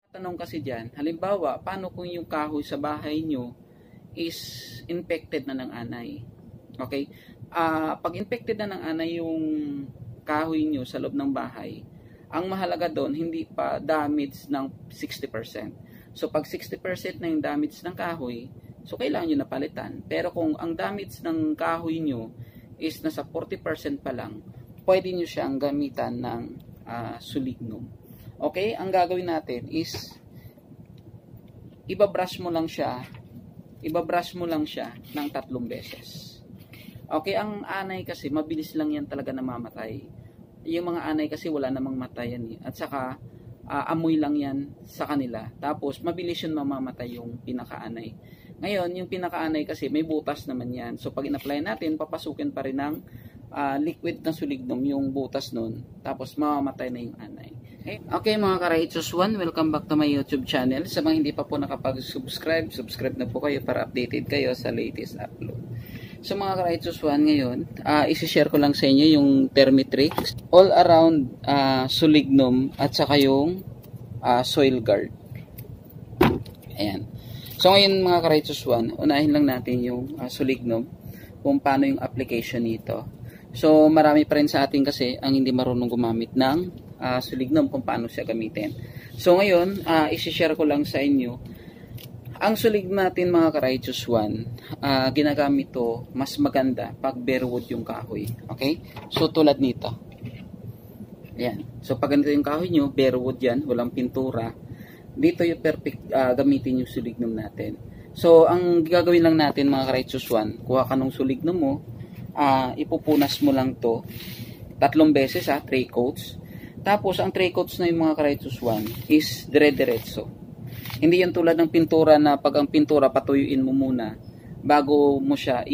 Tanong kasi dyan, halimbawa, paano kung yung kahoy sa bahay nyo is infected na ng anay? Okay? Pag infected na ng anay yung kahoy nyo sa loob ng bahay, ang mahalaga doon, hindi pa damage ng 60%. So, pag 60% na yung damage ng kahoy, so kailangan nyo napalitan. Pero kung ang damage ng kahoy nyo is nasa 40% pa lang, pwede nyo siyang gamitan ng sulignum. Okay, ang gagawin natin is ibabrush mo lang siya ng 3 beses. Okay, ang anay kasi mabilis lang yan talaga namamatay. Yung mga anay kasi wala namang matayan eh. At saka amoy lang yan sa kanila. Tapos mabilis yun mamamatay yung pinakaanay. Ngayon, yung pinakaanay kasi may butas naman yan. So pag in-apply natin, papasukin pa rin ng liquid na sulignum yung butas nun. Tapos mamamatay na yung anay. Okay mga ka-Righteous One, welcome back to my YouTube channel. Sa mga hindi pa po nakapag-subscribe, subscribe na po kayo para updated kayo sa latest upload. So mga ka-Righteous One, ngayon, isi-share ko lang sa inyo yung Termitrix all around sulignum at saka yung soil guard. Ayan. So ngayon mga ka-Righteous One, unahin lang natin yung sulignum, kung paano yung application nito. So marami pa rin sa atin kasi ang hindi marunong gumamit ng sulignum kung paano siya gamitin. So ngayon, isi-share ko lang sa inyo ang sulignum natin mga ka-Righteous One. Ginagamit to mas maganda pag bare wood yung kahoy. Okay? So tulad nito. Ayan. So pag ganito yung kahoy nyo, bare wood yan, walang pintura. Dito yung perfect gamitin yung sulignum natin. So ang gagawin lang natin mga ka-Righteous One, kuha ka ng sulignum mo, ipupunas mo lang to 3 beses 3 coats. Tapos, ang 3 coats na yung mga ka-Righteous One is dire-diretso. Hindi yan tulad ng pintura na pag ang pintura patuyuin mo muna bago mo siya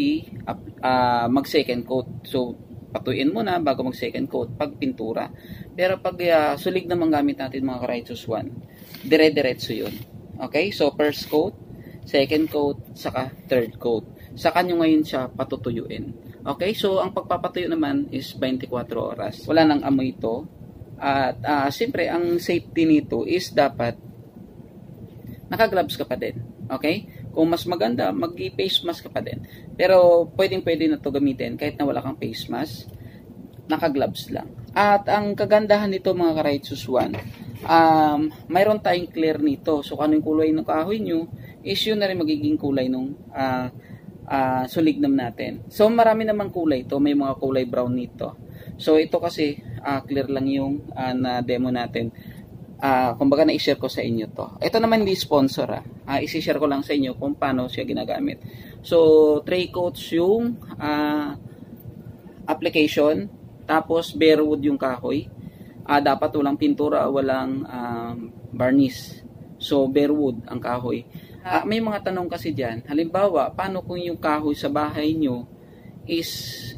mag-second coat. So, patuyuin mo na bago mag-second coat pag pintura. Pero pag sulig naman gamit natin mga ka-Righteous One, dire-diretso yun. Okay? So, first coat, second coat, saka third coat. Saka nyo ngayon siya patutuyuin. Okay? So, ang pagpapatuyo naman is 24 oras. Wala nang amoy ito. At siyempre ang safety nito is dapat naka-gloves ka pa din. Okay? Kung mas maganda, mag-face mask ka pa din. Pero pwede na to gamitin kahit na wala kang face mask, naka-gloves lang. At ang kagandahan nito mga ka-Righteous One, mayroon tayong clear nito. So kung ano yung kulay ng kahoy nyo, is yun na rin magiging kulay ng sulignum natin. So marami namang kulay ito. May mga kulay brown nito. So ito kasi clear lang yung na-demo natin. Kumbaga na-share ko sa inyo to. Ito naman hindi sponsor. I-share ko lang sa inyo kung paano siya ginagamit. So 3 coats yung application. Tapos bare wood yung kahoy. Dapat walang pintura, walang varnish. So bare wood ang kahoy. May mga tanong kasi dyan. Halimbawa, paano kung yung kahoy sa bahay nyo is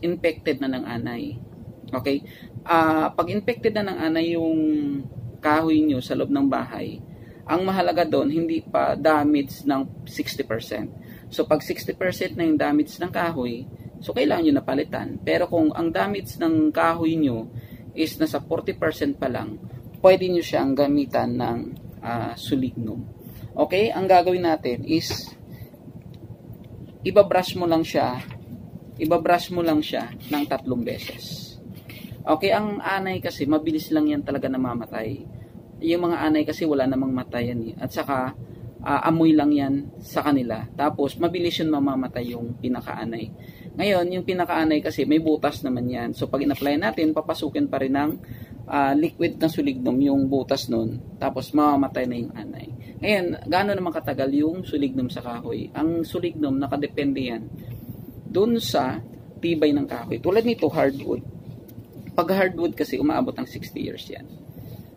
infected na ng anay? Okay? Pag infected na ng anay yung kahoy nyo sa loob ng bahay, ang mahalaga doon, hindi pa damage ng 60%. So, pag 60% na yung damage ng kahoy, so kailangan nyo napalitan. Pero kung ang damage ng kahoy nyo is nasa 40% pa lang, pwede nyo siyang gamitan ng sulignum. Okay? Ang gagawin natin is ibabrush mo lang siya ng 3 beses. Okay, ang anay kasi mabilis lang yan talaga namamatay. Yung mga anay kasi wala namang matayan eh. At saka amoy lang yan sa kanila. Tapos mabilis yun mamamatay yung pinakaanay. Ngayon, yung pinakaanay kasi may butas naman yan. So pag in-apply natin, papasukin pa rin ng liquid na sulignum yung butas nun. Tapos mamamatay na yung anay. Ngayon, gaano naman katagal yung sulignum sa kahoy? Ang sulignum nakadepende yan dun sa tibay ng kahoy. Tulad nito, hardwood. Pag hardwood kasi umaabot ng 60 years yan.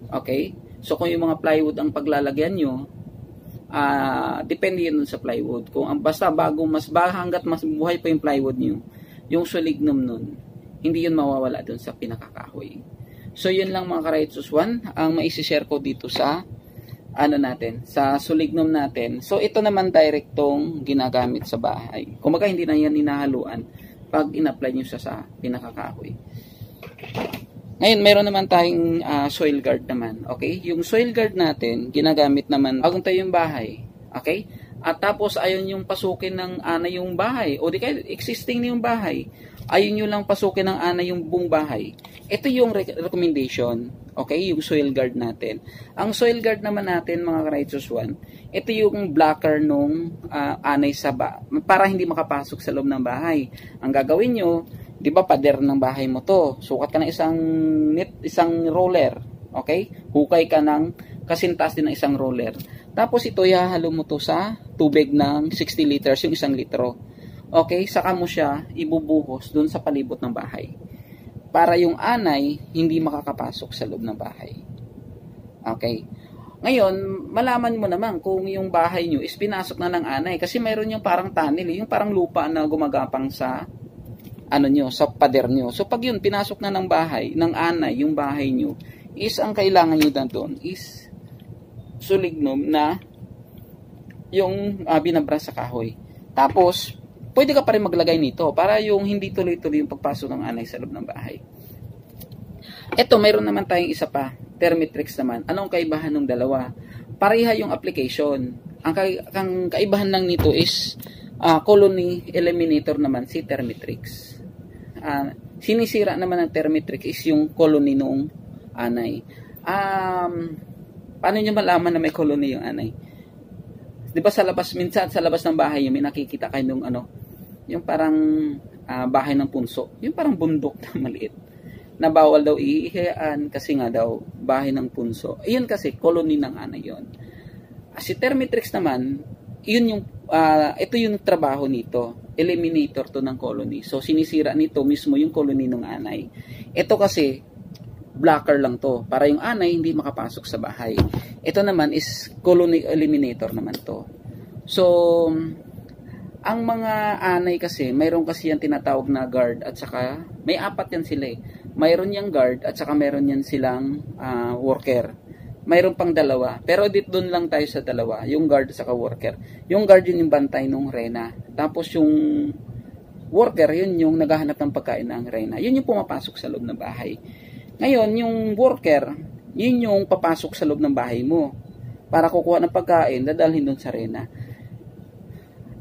Okay? So kung yung mga plywood ang paglalagyan nyo, depende yun sa plywood. Kung basta hanggat mas buhay pa yung plywood nyo, yung sulignum nun, hindi yun mawawala dun sa pinakakahoy. So yun lang mga ka-Righteous One, ang maisishare ko dito sa sa sulignum natin. So ito naman direktong ginagamit sa bahay. Kumaga hindi na yan hinahaluan pag in-apply nyo siya sa pinakakahoy. Ngayon, meron naman tayong soil guard naman. Okay? Yung soil guard natin, ginagamit naman bagong tayo yung bahay. Okay? At tapos, ayun yung pasukin ng anay yung bahay. O di kaya, existing na yung bahay. Ayun yung lang pasukin ng anay yung buong bahay. Ito yung recommendation. Okay? Yung soil guard natin. Ang soil guard naman natin, mga Karaitos 1, ito yung blocker nung anay sa para hindi makapasok sa loob ng bahay. Ang gagawin nyo, di ba, pader ng bahay mo to. Sukat ka ng isang roller. Okay? Hukay ka ng kasintas din ng isang roller. Tapos ito, ihahalo mo to sa tubig ng 60 liters, yung 1 litro. Okay? Saka mo siya ibubuhos dun sa palibot ng bahay. Para yung anay, hindi makakapasok sa loob ng bahay. Okay? Ngayon, malaman mo naman kung yung bahay nyo is pinasok na ng anay. Kasi mayroon yung parang tunnel, yung parang lupa na gumagapang sa sa pader nyo. So, pag yun, pinasok na ng bahay, ng anay, yung bahay nyo, is ang kailangan nyo na doon is sulignom na yung binabras sa kahoy. Tapos, pwede ka pa rin maglagay nito para yung hindi tuloy-tuloy yung pagpasok ng anay sa loob ng bahay. Ito, mayroon naman tayong isa pa, Termitrix naman. Anong kaibahan ng dalawa? Pareha yung application. Ang kaibahan lang nito is colony eliminator naman si Termitrix. Sinisira naman ng Termitrix is yung colony nung anay. Paano nyo malaman na may colony yung anay? Di ba sa labas, minsan sa labas ng bahay may nakikita kayo nung yung parang bahay ng punso. Yung parang bundok na maliit. Na bawal daw iihiyaan kasi nga daw bahay ng punso. Iyon kasi, colony ng anay yun. Si Termitrix naman, ito yung trabaho nito. Eliminator to ng colony. So, sinisira nito mismo yung colony ng anay. Ito kasi, blocker lang to. Para yung anay hindi makapasok sa bahay. Ito naman is colony eliminator naman to. So, ang mga anay kasi, mayroon kasi yan tinatawag na guard at saka, may 4 yan sila eh. Mayroon yung guard at saka mayroon yan silang worker. Mayroon pang 2. Pero doon lang tayo sa 2. Yung guard at saka worker. Yung guard yun yung bantay nung reyna. Tapos yung worker, yun yung naghahanap ng pagkain ng reyna. Yun yung pumapasok sa loob ng bahay. Ngayon, yung worker, yun yung papasok sa loob ng bahay mo. Para kukuha ng pagkain, dadalhin doon sa reyna.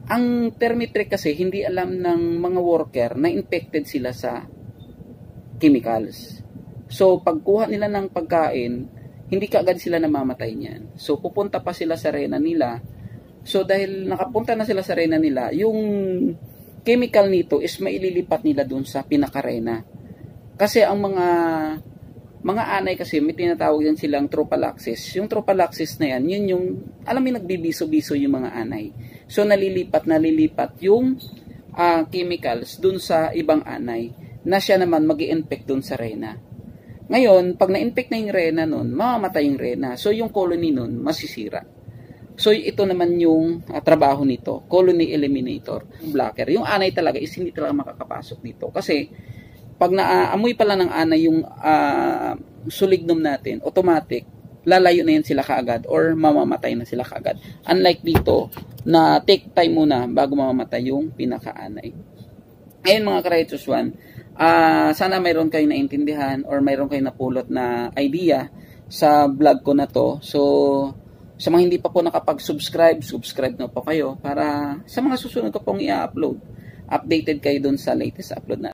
Ang Termitrix kasi, hindi alam ng mga worker na infected sila sa chemicals. So, pagkuha nila ng pagkain, hindi kaagad sila namamatay niyan. So, pupunta pa sila sa reyna nila. So, dahil nakapunta na sila sa reyna nila, yung chemical nito is maililipat nila dun sa pinaka-reyna. Kasi ang mga anay kasi, may tinatawag yan silang tropalaxis. Yung tropalaxis na yan, yun yung, alam mo, nagbibiso-biso yung mga anay. So, nalilipat yung chemicals dun sa ibang anay na siya naman mag-i-infect dun sa reyna. Ngayon, pag na-infect na yung reyna nun, mamamatay yung reyna. So, yung colony nun, masisira. So, ito naman yung trabaho nito, colony eliminator, blocker. Yung anay talaga is hindi talaga makakapasok dito. Kasi, pag naamoy pala ng anay yung sulignom natin, automatic, lalayo na yan sila kaagad or mamamatay na sila kaagad. Unlike dito, na take time muna bago mamamatay yung pinaka-anay. Ngayon mga Karaitos 1, sana mayroon kayo naintindihan or mayroon kayo napulot na idea sa vlog ko na to. So, sa mga hindi pa po nakapag-subscribe, subscribe na po kayo para sa mga susunod ko pong i-upload. Updated kayo dun sa latest upload na.